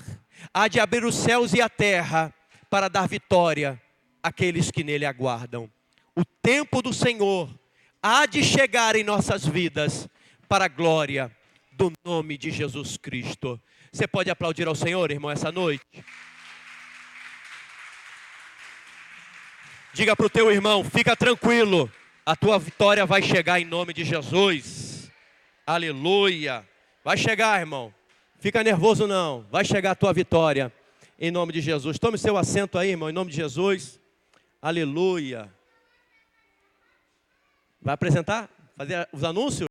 há de abrir os céus e a terra para dar vitória àqueles que nele aguardam. O tempo do Senhor há de chegar em nossas vidas para a glória do nome de Jesus Cristo. Você pode aplaudir ao Senhor, irmão, essa noite? Diga para o teu irmão, fica tranquilo, a tua vitória vai chegar em nome de Jesus. Aleluia. Vai chegar, irmão. Fica nervoso não, vai chegar a tua vitória em nome de Jesus. Tome seu assento aí, irmão, em nome de Jesus. Aleluia. Vai apresentar? Fazer os anúncios?